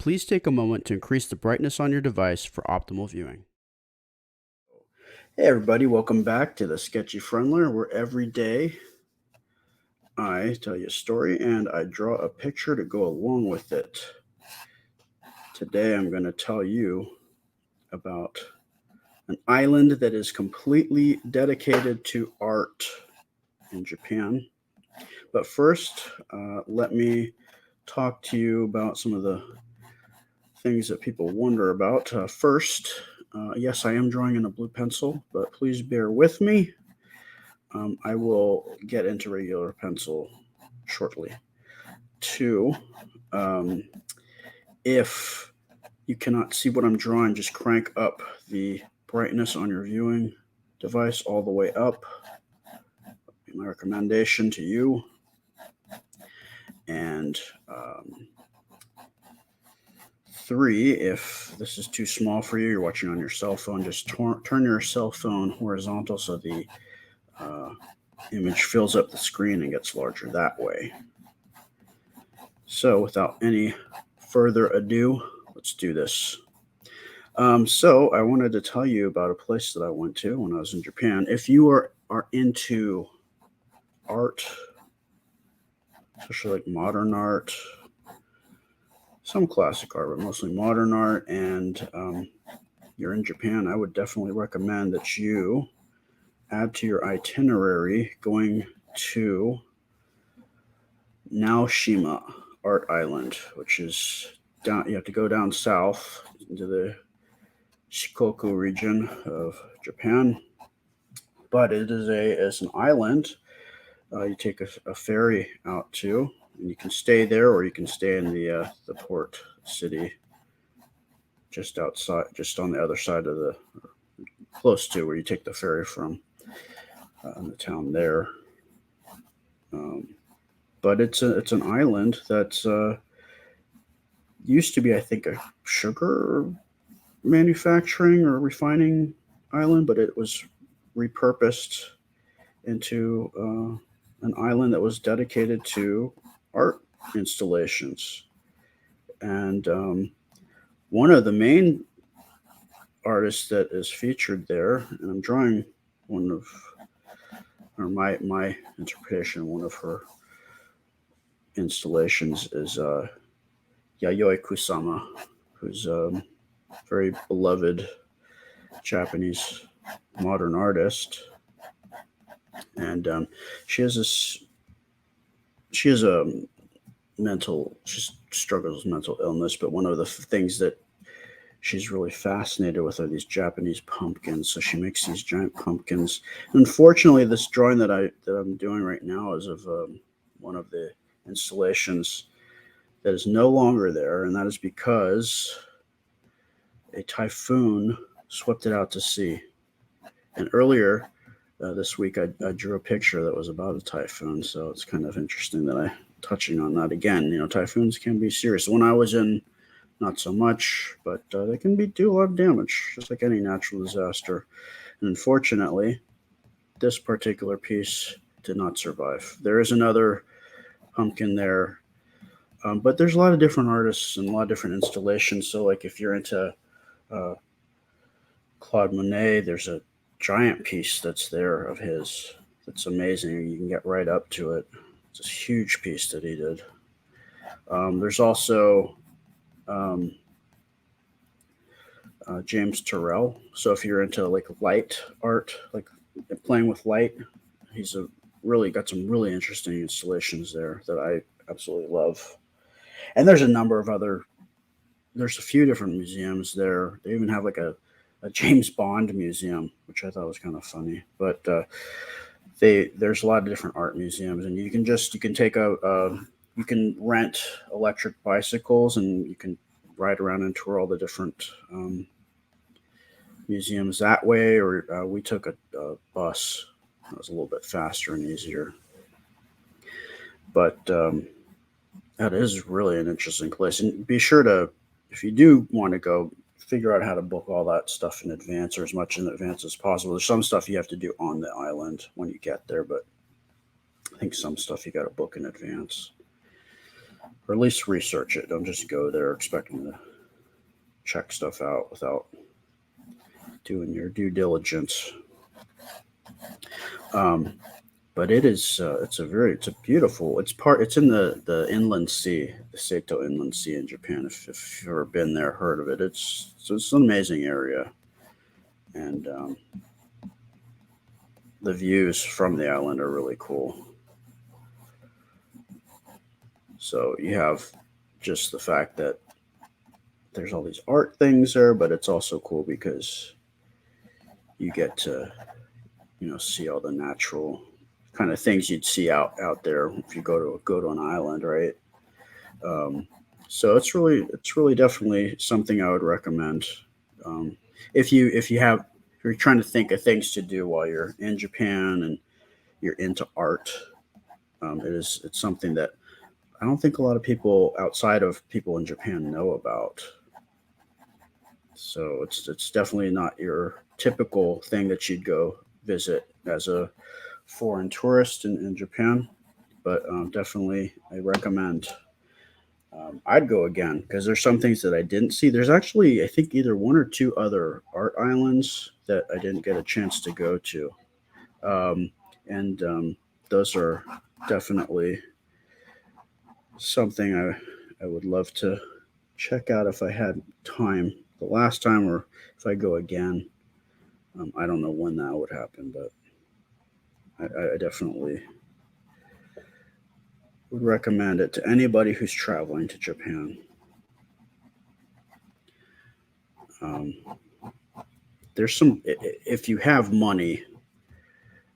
Please take a moment to increase the brightness on your device for optimal viewing. Hey everybody, welcome back to the Sketchy Friendler, where every day I tell you a story and I draw a picture to go along with it. Today I'm going to tell you about an island that is completely dedicated to art in Japan. But first, let me talk to you about some of the things that people wonder about. First, yes, I am drawing in a blue pencil, but please bear with me. I will get into regular pencil shortly. Two, if you cannot see what I'm drawing, just crank up the brightness on your viewing device all the way up. My recommendation to you. And three, if this is too small for you, you're watching on your cell phone, just turn your cell phone horizontal so the image fills up the screen and gets larger that way. So without any further ado, let's do this. So I wanted to tell you about a place that I went to when I was in Japan. If you are into art, especially like modern art, some classic art, but mostly modern art, and you're in Japan, I would definitely recommend that you add to your itinerary going to Naoshima Art Island, which is down. You have to go down south into the Shikoku region of Japan, but it's an island. You take a ferry out to, and you can stay there, or you can stay in the port city, just outside, just on the other side of the, close to where you take the ferry from, in the town there. But it's an island that's used to be, I think, a sugar manufacturing or refining island, but it was repurposed into an island that was dedicated to art installations. And one of the main artists that is featured there, and I'm drawing one of, or my interpretation of one of her installations, is Yayoi Kusama, who's a very beloved Japanese modern artist. And she has a she struggles with mental illness, but one of the things that she's really fascinated with are these Japanese pumpkins. So she makes these giant pumpkins. Unfortunately, this drawing that I'm doing right now is of one of the installations that is no longer there, and that is because a typhoon swept it out to sea. And earlier this week, I drew a picture that was about a typhoon, so it's kind of interesting that I'm touching on that again. You know, typhoons can be serious. When I was in, not so much, but they can do a lot of damage, just like any natural disaster. And unfortunately, this particular piece did not survive. There is another pumpkin there, but there's a lot of different artists and a lot of different installations. So, like if you're into Claude Monet, there's a giant piece that's there of his that's amazing. You can get right up to it. It's a huge piece that he did. There's also James Turrell. So if you're into like light art, like playing with light, he's really got some really interesting installations there that I absolutely love. And there's a number of there's a few different museums there. They even have like a James Bond museum, which I thought was kind of funny. But there's a lot of different art museums, and you can take you can rent electric bicycles, and you can ride around and tour all the different museums that way. Or we took a bus that was a little bit faster and easier. But that is really an interesting place, and be sure to, if you do want to go, figure out how to book all that stuff in advance, or as much in advance as possible. There's some stuff you have to do on the island when you get there, but I think some stuff you got to book in advance. or at least research it. Don't just go there expecting to check stuff out without doing your due diligence. Um, but it's a beautiful, it's in the inland sea, the Seto Inland Sea in Japan. If you've ever been there, heard of it, it's an amazing area, and the views from the island are really cool. So you have just the fact that there's all these art things there, but it's also cool because you get to see all the natural kind of things you'd see out there if you go to an island, right? Um, so it's really definitely something I would recommend. Um, if you're trying to think of things to do while you're in Japan and you're into art, it's something that I don't think a lot of people outside of people in Japan know about. So it's definitely not your typical thing that you'd go visit as a foreign tourist in Japan. But definitely I recommend. I'd go again because there's some things that I didn't see. There's actually, I think, either one or two other art islands that I didn't get a chance to go to, and those are definitely something I would love to check out if I had time the last time, or if I go again. I don't know when that would happen, but I definitely would recommend it to anybody who's traveling to Japan. Um, there's if you have money,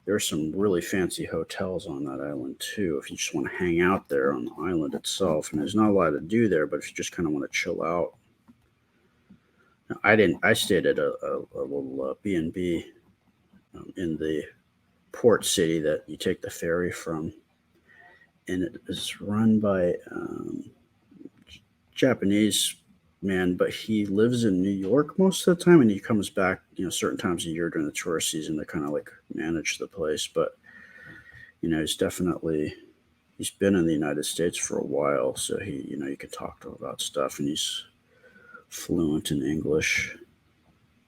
there's some really fancy hotels on that island too. If you just want to hang out there on the island itself, and there's not a lot to do there, but if you just kind of want to chill out. Now, I didn't. I stayed at a little B&B in the port city that you take the ferry from, and it is run by Japanese man, but he lives in New York most of the time, and he comes back, certain times a year during the tourist season to kind of like manage the place. But he's been in the United States for a while, so you can talk to him about stuff, and he's fluent in English.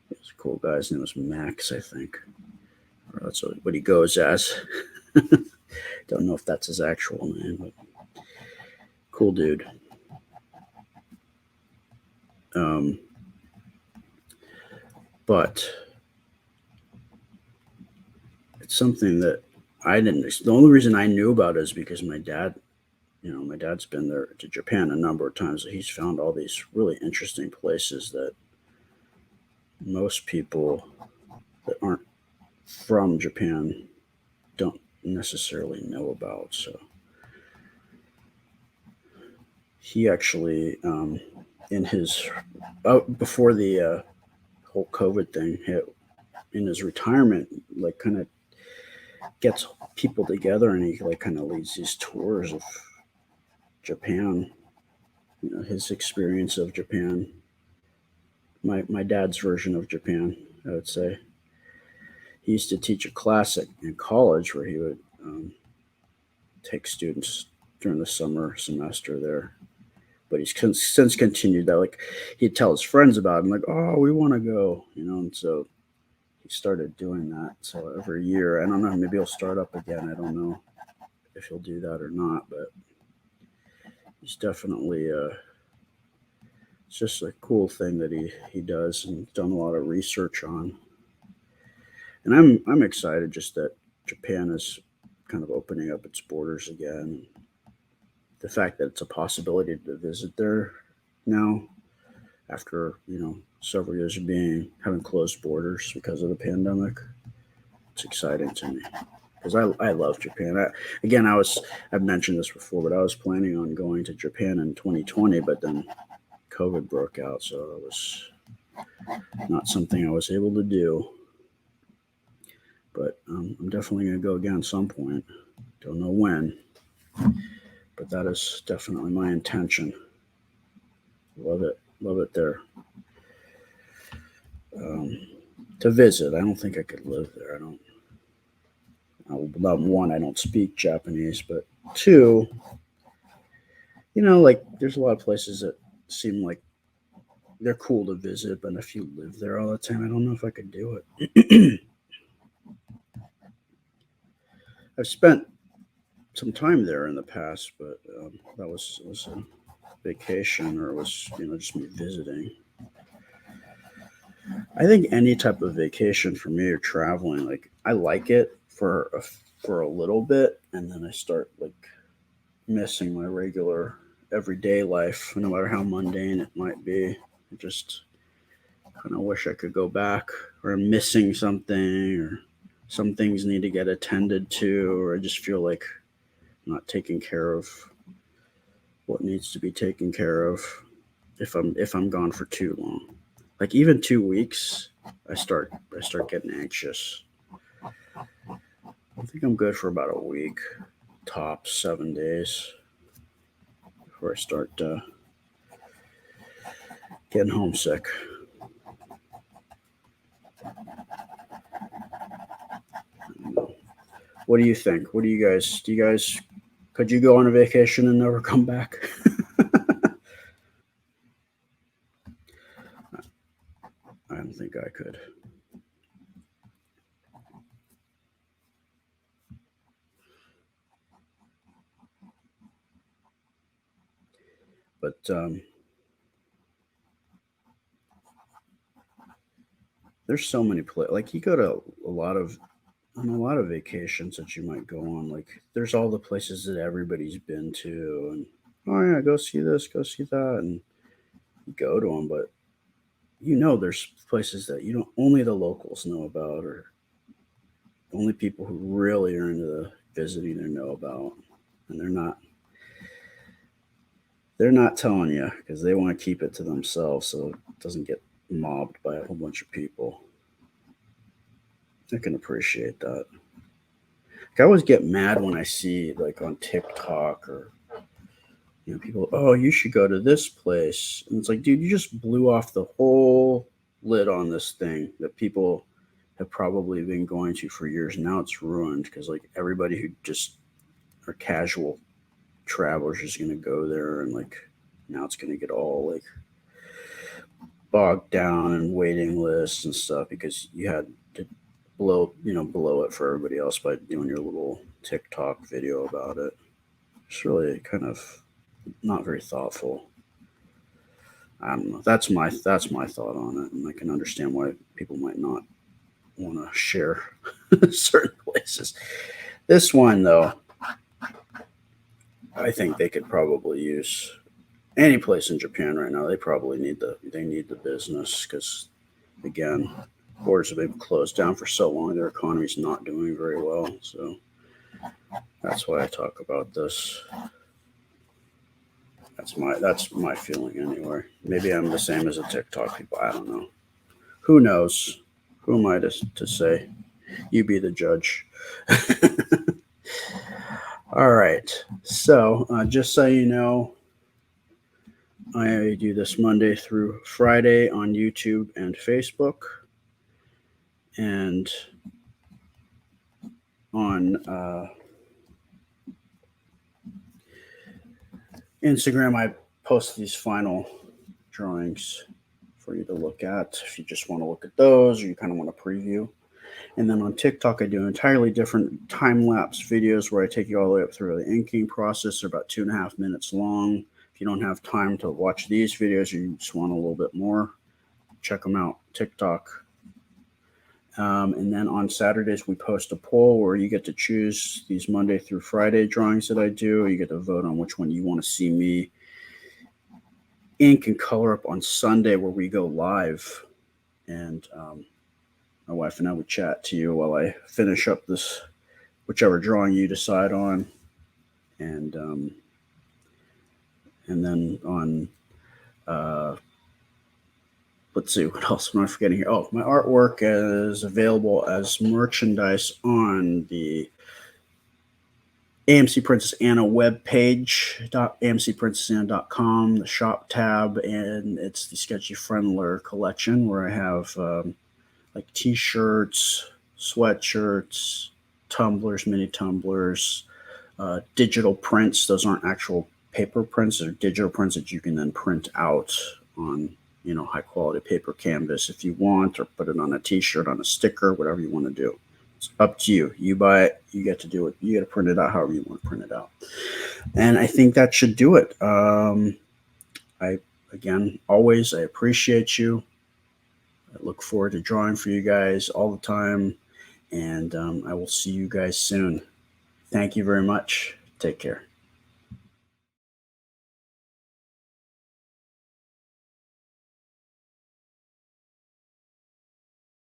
He's a cool guy. His name was Max, I think. Or that's what he goes as. Don't know if that's his actual name, but cool dude. Um, but it's something that I didn't. The only reason I knew about it is because my dad's been there to Japan a number of times. He's found all these really interesting places that most people that aren't from Japan don't necessarily know about. So he actually, in his before the whole COVID thing hit, in his retirement, like kind of gets people together, and he like kind of leads these tours of Japan. His experience of Japan. My dad's version of Japan, I would say. He used to teach a class in college where he would take students during the summer semester there. But he's since continued that. Like he'd tell his friends about it, and like, oh, we want to go, and so he started doing that. So every year, I don't know, maybe he'll start up again. I don't know if he'll do that or not, but he's definitely it's just a cool thing that he does and done a lot of research on. And I'm excited just that Japan is kind of opening up its borders again. The fact that it's a possibility to visit there now after several years of being having closed borders because of the pandemic, it's exciting to me because I love Japan. Again, I've mentioned this before, but I was planning on going to Japan in 2020, but then COVID broke out, so it was not something I was able to do. But I'm definitely going to go again at some point. Don't know when, but that is definitely my intention. Love it there. Um, to visit, I don't think I could live there. I don't. Not one, I don't speak Japanese, but two, Like there's a lot of places that seem like they're cool to visit, but if you live there all the time, I don't know if I could do it. I've spent some time there in the past, but that was a vacation, or it was just me visiting. I think any type of vacation for me or traveling, like I like it for a little bit, and then I start like missing my regular everyday life, no matter how mundane it might be. I just kind of wish I could go back, or I'm missing something, or some things need to get attended to, or I just feel like I'm not taking care of what needs to be taken care of if I'm gone for too long. Like even 2 weeks, I start getting anxious. I think I'm good for about a week, tops 7 days before I start getting homesick. What do you think? What do you guys? Do you guys? Could you go on a vacation and never come back? I don't think I could. But there's so many places. Like you go to a lot of on a lot of vacations that you might go on. Like there's all the places that everybody's been to, and oh yeah, go see this, go see that, and you go to them. But there's places that you don't only the locals know about, or only people who really are into the visiting or know about, and they're not telling you because they want to keep it to themselves so it doesn't get mobbed by a whole bunch of people. I can appreciate that. Like, I always get mad when I see like on TikTok or people. Oh, you should go to this place, and it's like, dude, you just blew off the whole lid on this thing that people have probably been going to for years. Now it's ruined because like everybody who just are casual travelers is going to go there, and like now it's going to get all like bogged down and waiting lists and stuff because you had to blow it for everybody else by doing your little TikTok video about it. It's really kind of not very thoughtful. I don't know. That's my thought on it, and I can understand why people might not want to share certain places. This one though, I think they could probably use any place in Japan right now. They need the business because again, borders have been closed down for so long. Their economy's not doing very well. So that's why I talk about this. That's my feeling anyway. Maybe I'm the same as the TikTok people. I don't know. Who knows? Who am I to say? You be the judge. All right. So just so you know, I do this Monday through Friday on YouTube and Facebook, and on Instagram, I post these final drawings for you to look at if you just want to look at those or you kind of want to preview. And then on TikTok, I do entirely different time lapse videos where I take you all the way up through the inking process. They're about 2.5 minutes long. If you don't have time to watch these videos, you just want a little bit more, check them out. TikTok. And then on Saturdays, we post a poll where you get to choose these Monday through Friday drawings that I do. You get to vote on which one you want to see me ink and color up on Sunday, where we go live. And my wife and I would chat to you while I finish up this, whichever drawing you decide on. And then on, uh, let's see, what else am I forgetting here? Oh, my artwork is available as merchandise on the AMC Princess Anna webpage, amcprincessanna.com, the shop tab, and it's the Sketchy Friendler collection where I have like t-shirts, sweatshirts, tumblers, mini tumblers, digital prints. Those aren't actual paper prints or digital prints that you can then print out on, high quality paper canvas if you want, or put it on a t-shirt, on a sticker, whatever you want to do. It's up to you. You buy it, you get to do it. You get to print it out however you want to print it out. And I think that should do it. I Again, always, I appreciate you. I look forward to drawing for you guys all the time, and I will see you guys soon. Thank you very much. Take care.